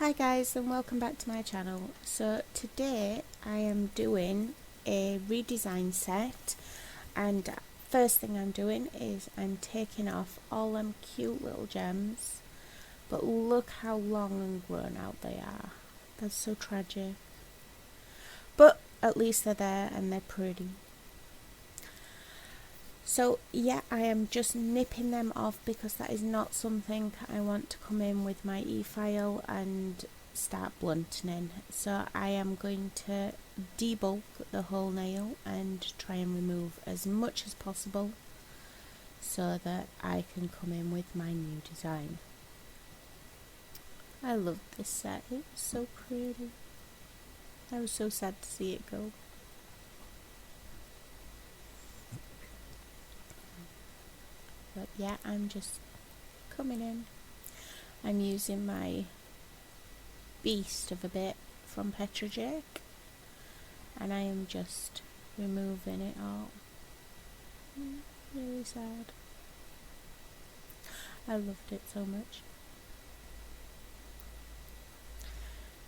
Hi guys, and welcome back to my channel. So today I am doing a redesign set, and first thing I'm doing is I'm taking off all them cute little gems, but look how long and grown out they are. That's so tragic, but at least they're there and they're pretty. So yeah, I am just nipping them off because that is not something I want to come in with my e-file and start blunting. So I am going to debulk the whole nail and try and remove as much as possible so that I can come in with my new design. I love this set, it's so pretty. I was so sad to see it go. But yeah, I'm just coming in. I'm using my beast of a bit from Petrojac, and I am just removing it all. Really sad. I loved it so much.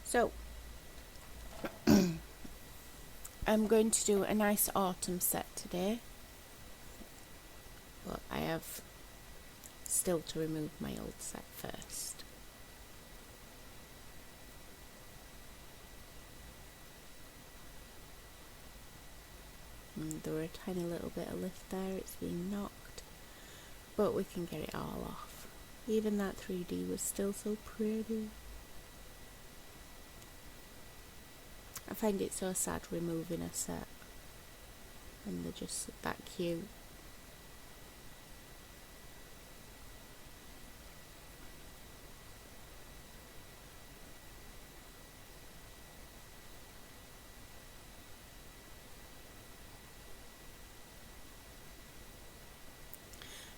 So I'm going to do a nice autumn set today, but I have still to remove my old set first. And there were a tiny little bit of lift there, it's been knocked, but we can get it all off. Even that 3D was still so pretty. I find it so sad removing a set and they're just that cute.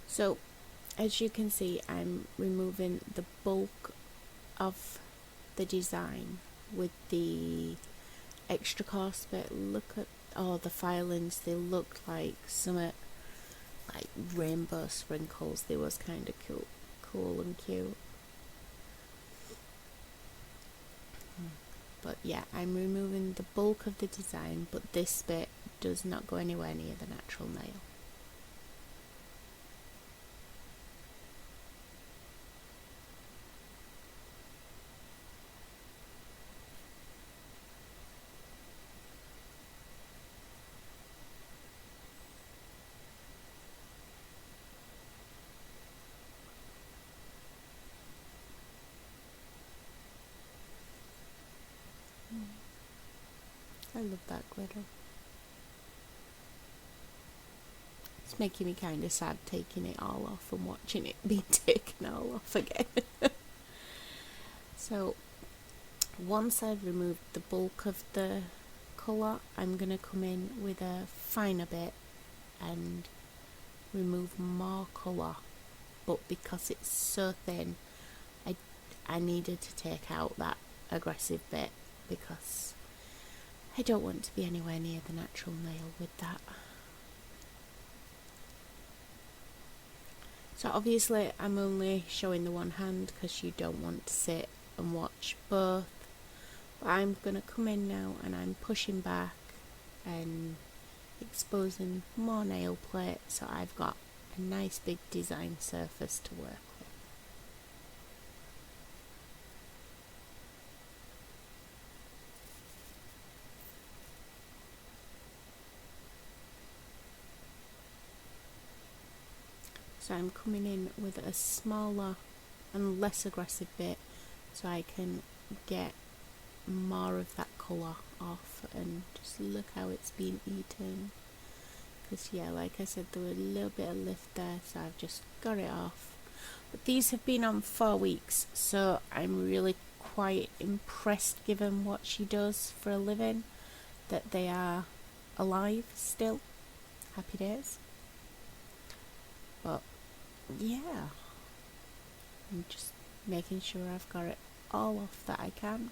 So as you can see, I'm removing the bulk of the design with the extra coarse bit. Look at all the filings, they look like some like rainbow sprinkles. They was kind of cool and cute. But yeah, I'm removing the bulk of the design, but this bit does not go anywhere near the natural nail. I love that glitter. It's making me kind of sad taking it all off and watching it be taken all off again. So once I've removed the bulk of the colour, I'm going to come in with a finer bit and remove more colour, but because it's so thin, I needed to take out that aggressive bit because I don't want to be anywhere near the natural nail with that. So obviously I'm only showing the one hand because you don't want to sit and watch both. But I'm going to come in now and I'm pushing back and exposing more nail plate, so I've got a nice big design surface to work with. So I'm coming in with a smaller and less aggressive bit so I can get more of that colour off, and just look how it's been eaten. Because yeah, like I said, there was a little bit of lift there, so I've just got it off. But these have been on 4 weeks, so I'm really quite impressed given what she does for a living, that they are alive still. Happy days. But yeah, I'm just making sure I've got it all off that I can,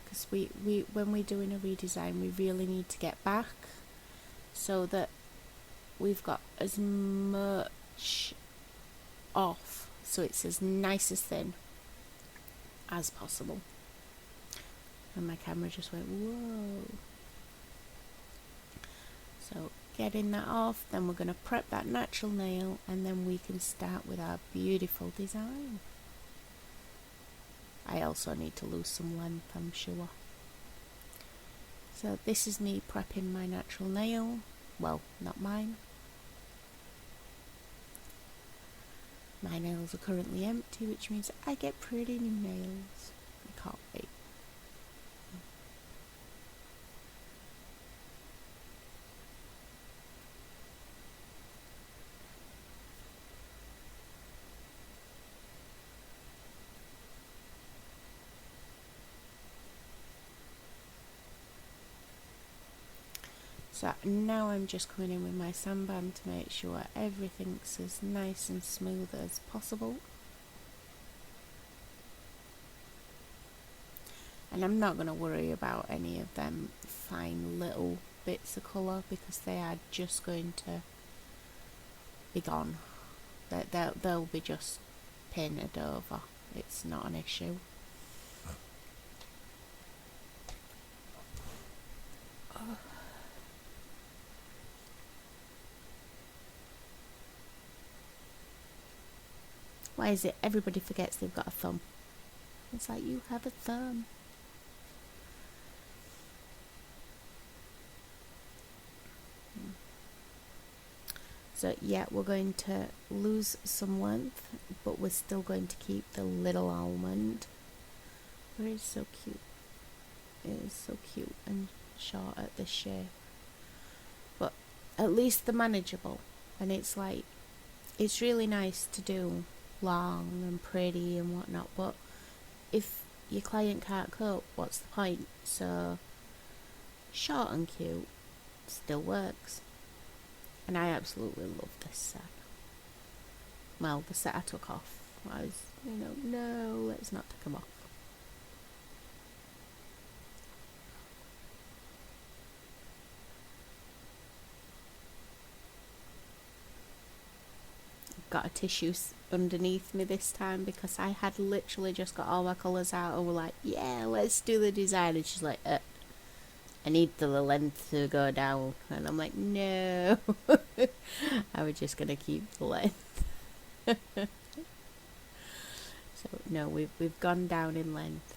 because when we're doing a redesign, we really need to get back so that we've got as much off so it's as nice as thin as possible. And my camera just went, whoa. So getting that off, then we're going to prep that natural nail, and then we can start with our beautiful design. I also need to lose some length, I'm sure. So this is me prepping my natural nail. Well, not mine. My nails are currently empty, which means I get pretty new nails. I can't wait. So now I'm just coming in with my sandband to make sure everything's as nice and smooth as possible. And I'm not going to worry about any of them fine little bits of colour, because they are just going to be gone. They'll be just painted over. It's not an issue. Why is it everybody forgets they've got a thumb? It's like, you have a thumb. So yeah, we're going to lose some length, but we're still going to keep the little almond. But it's so cute. It is so cute and short at this shape. But at least they're manageable. And it's like, it's really nice to do long and pretty and whatnot, but if your client can't cope, what's the point? So short and cute still works. And I absolutely love this set. Well, the set I took off, I was, no, let's not take them off. Got a tissue underneath me this time, because I had literally just got all my colours out and we're like, yeah, let's do the design. And she's like, I need the length to go down. And I'm like, no. I was just going to keep the length. So no, we've gone down in length.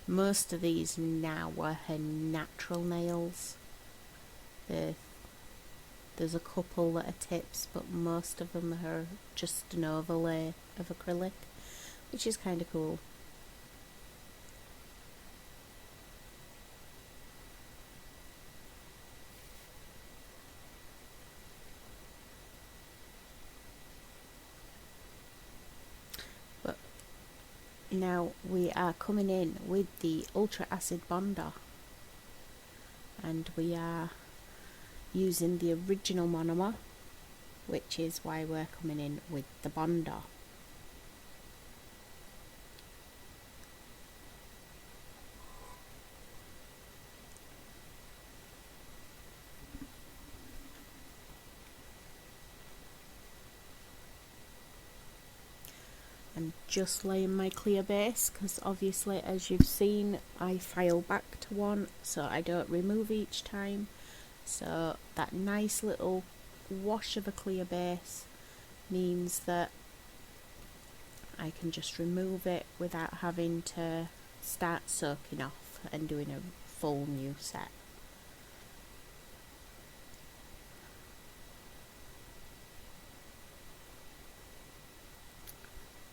Most of these now were her natural nails. There's a couple that are tips, but most of them are just an overlay of acrylic, which is kind of cool. But now we are coming in with the Ultra Acid Bonder, and we are using the original monomer, which is why we're coming in with the bonder. I'm just laying my clear base, because obviously, as you've seen, I file back to one so I don't remove each time. So that nice little wash of a clear base means that I can just remove it without having to start soaking off and doing a full new set.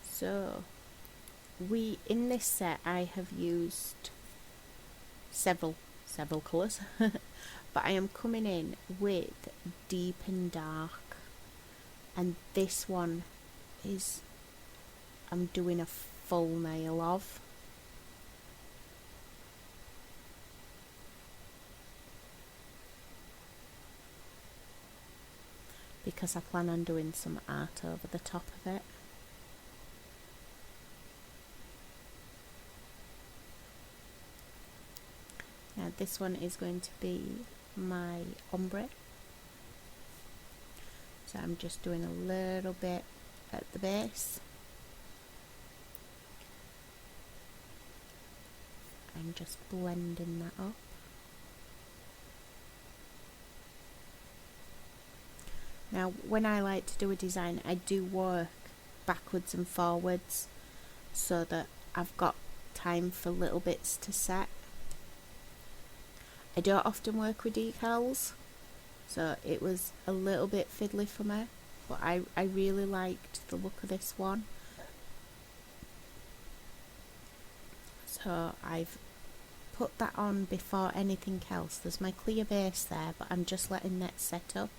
So in this set I have used several colours, but I am coming in with deep and dark, and this one is I'm doing a full nail of. Because I plan on doing some art over the top of it. Now this one is going to be my ombre. So I'm just doing a little bit at the base. I'm just blending that up. Now, when I like to do a design, I do work backwards and forwards so that I've got time for little bits to set. I don't often work with decals, so it was a little bit fiddly for me, but I really liked the look of this one. So I've put that on before anything else. There's my clear base there, but I'm just letting that set up.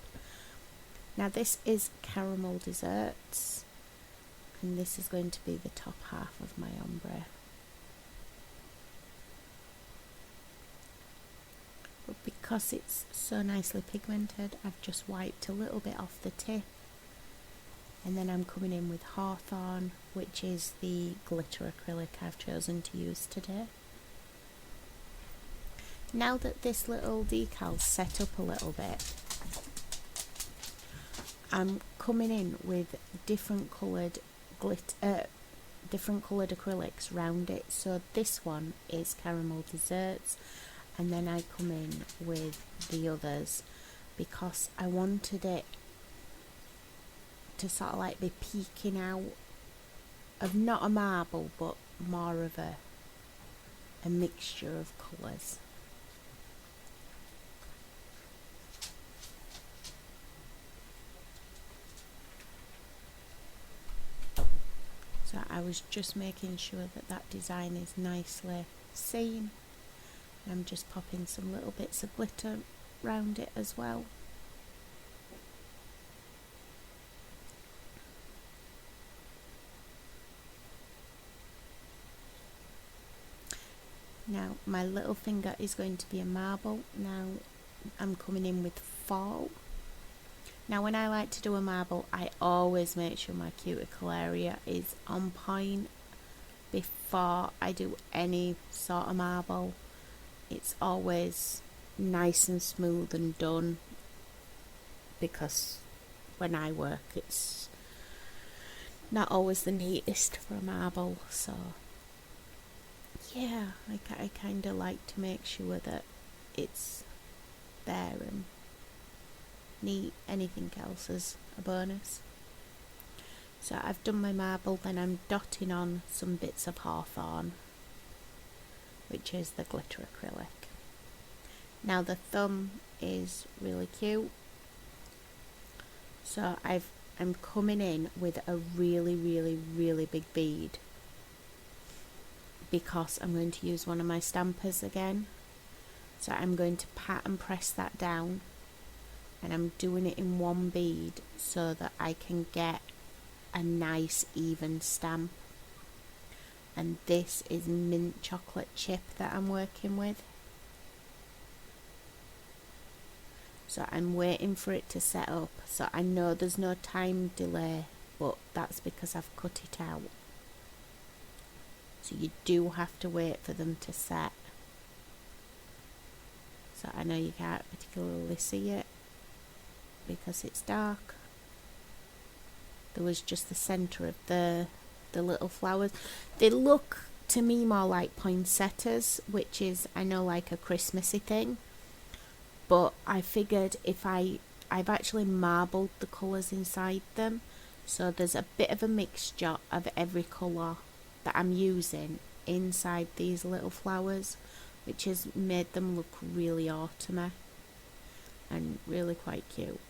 Now this is Caramel Desserts, and this is going to be the top half of my ombre. But because it's so nicely pigmented, I've just wiped a little bit off the tip, and then I'm coming in with Hawthorn, which is the glitter acrylic I've chosen to use today. Now that this little decal's set up a little bit, I'm coming in with different coloured acrylics round it. So this one is Caramel Desserts, and then I come in with the others because I wanted it to sort of like be peeking out of not a marble but more of a mixture of colours. So I was just making sure that that design is nicely seen. I'm just popping some little bits of glitter around it as well. Now my little finger is going to be a marble. Now I'm coming in with Fall. Now when I like to do a marble, I always make sure my cuticle area is on point before I do any sort of marble. It's always nice and smooth and done, because when I work it's not always the neatest for a marble. So yeah, I kind of like to make sure that it's there and neat. Anything else is a bonus. So I've done my marble, then I'm dotting on some bits of Hawthorn, which is the glitter acrylic. Now the thumb is really cute, so I'm coming in with a really big bead because I'm going to use one of my stampers again. So I'm going to pat and press that down, and I'm doing it in one bead so that I can get a nice even stamp. And this is mint chocolate chip that I'm working with. So I'm waiting for it to set up. So I know there's no time delay, but that's because I've cut it out. So you do have to wait for them to set. So I know you can't particularly see it because it's dark. There was just the centre of the little flowers. They look to me more like poinsettias, which is, I know, like a Christmassy thing, but I figured if I've actually marbled the colours inside them, so there's a bit of a mixture of every colour that I'm using inside these little flowers, which has made them look really autumny and really quite cute.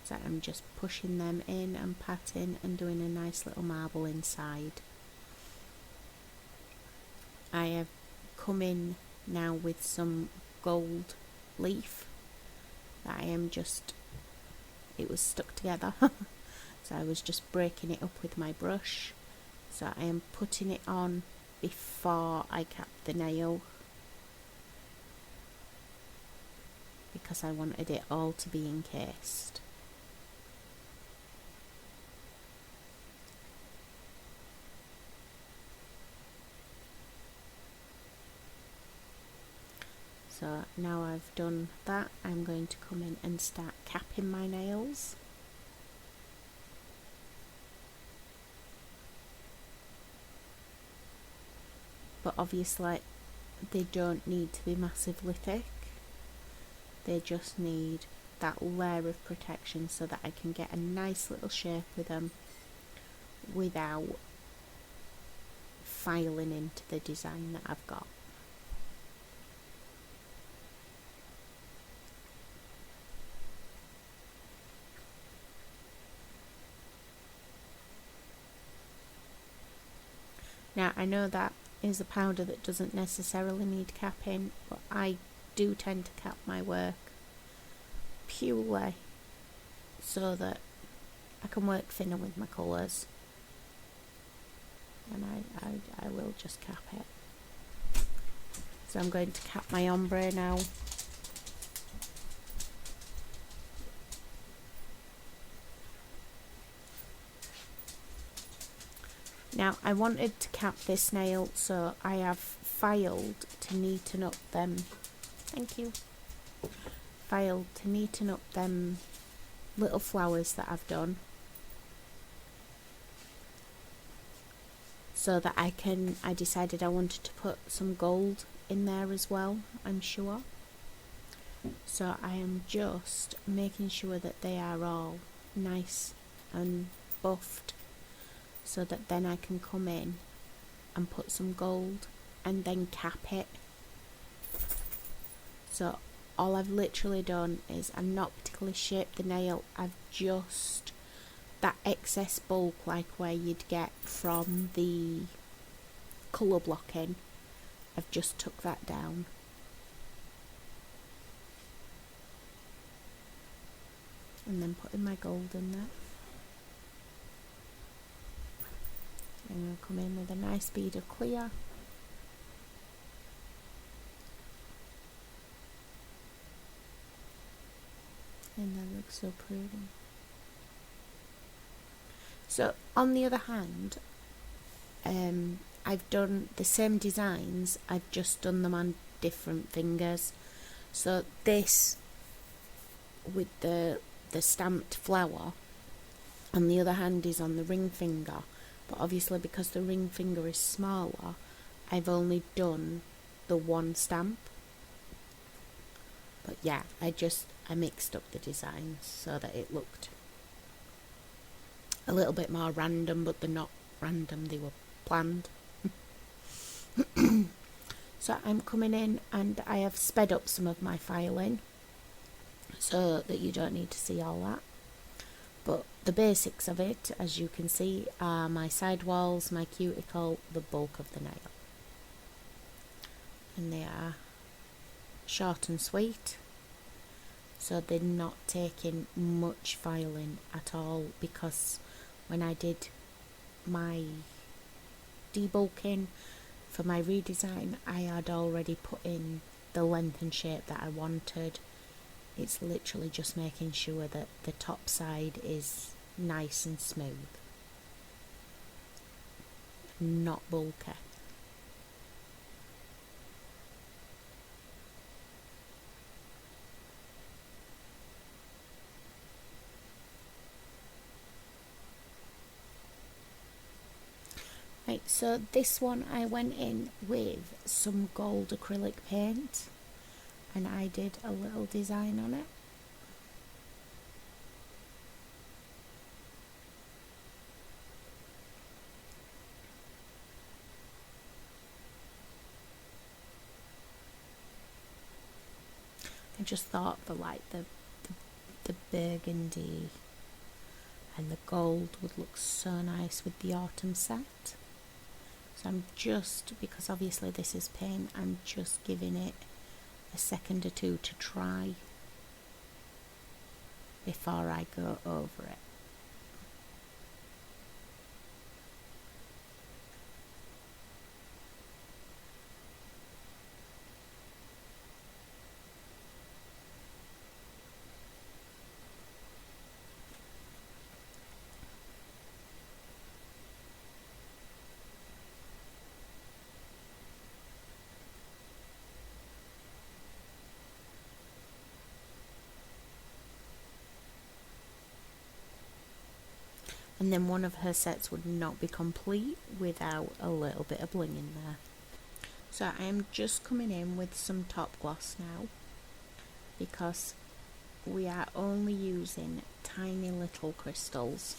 So I'm just pushing them in and patting and doing a nice little marble inside. I have come in now with some gold leaf that I am just, it was stuck together. So I was just breaking it up with my brush. So I am putting it on before I cap the nail, because I wanted it all to be encased. So now I've done that, I'm going to come in and start capping my nails. But obviously they don't need to be massively thick. They just need that layer of protection so that I can get a nice little shape with them without filing into the design that I've got. Now I know that is a powder that doesn't necessarily need capping, but I do tend to cap my work purely so that I can work thinner with my colours, and I will just cap it. So I'm going to cap my ombre now. Now I wanted to cap this nail, so I have filed to neaten up them. Thank you. Filed to neaten up them little flowers that I've done, so that I decided I wanted to put some gold in there as well, I'm sure. So I am just making sure that they are all nice and buffed, so that then I can come in and put some gold and then cap it. So all I've literally done is I've not particularly shaped the nail, I've just, that excess bulk like where you'd get from the colour blocking, I've just took that down. And then putting my gold in there. I'm going to come in with a nice bead of clear. And that looks so pretty. So on the other hand, I've done the same designs, I've just done them on different fingers. So this with the stamped flower on the other hand is on the ring finger, but obviously because the ring finger is smaller, I've only done the one stamp. But yeah, I mixed up the designs so that it looked a little bit more random, but they're not random, they were planned. So I'm coming in and I have sped up some of my filing so that you don't need to see all that. But the basics of it, as you can see, are my sidewalls, my cuticle, the bulk of the nail. And they are short and sweet, so they're not taking much filing at all, because when I did my debulking for my redesign, I had already put in the length and shape that I wanted. It's literally just making sure that the top side is nice and smooth, not bulky. Right, so this one I went in with some gold acrylic paint and I did a little design on it. I just thought the burgundy and the gold would look so nice with the autumn set. So I'm just, because obviously this is paint, I'm just giving it a second or two to dry before I go over it. And then one of her sets would not be complete without a little bit of bling in there. So I am just coming in with some top gloss now, because we are only using tiny little crystals.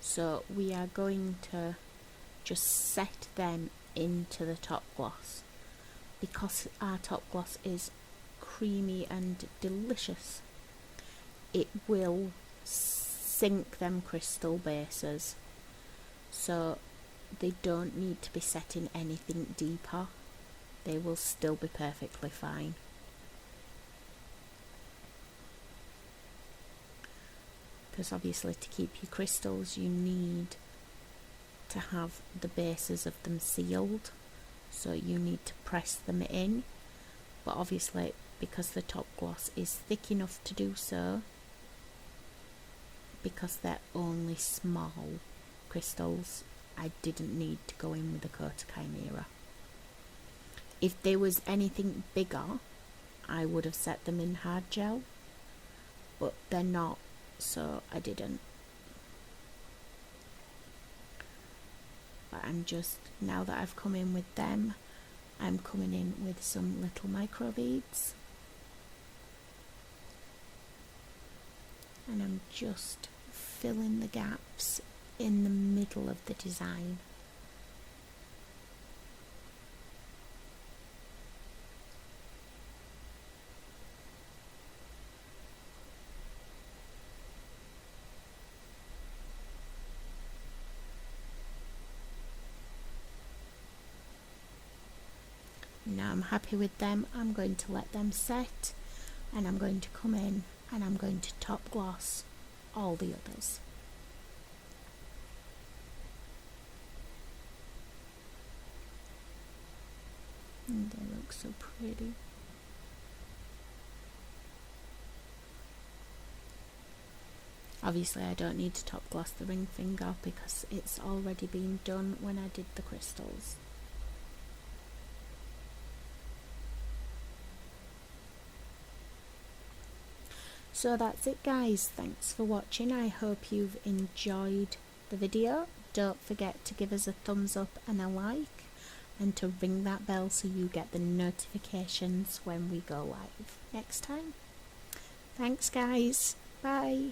So we are going to just set them into the top gloss, because our top gloss is creamy and delicious. It will sink them crystal bases, so they don't need to be set in anything deeper. They will still be perfectly fine. Because obviously to keep your crystals you need to have the bases of them sealed, so you need to press them in, but obviously because the top gloss is thick enough to do so, because they're only small crystals, I didn't need to go in with a coat of Chimera. If there was anything bigger, I would have set them in hard gel, but they're not, so I didn't. But I'm just, now that I've come in with them, I'm coming in with some little micro beads, and I'm just filling the gaps in the middle of the design. Now I'm happy with them. I'm going to let them set, and I'm going to come in and I'm going to top gloss all the others. And they look so pretty. Obviously I don't need to top gloss the ring finger because it's already been done when I did the crystals. So that's it guys, thanks for watching. I hope you've enjoyed the video. Don't forget to give us a thumbs up and a like, and to ring that bell so you get the notifications when we go live next time. Thanks guys, bye.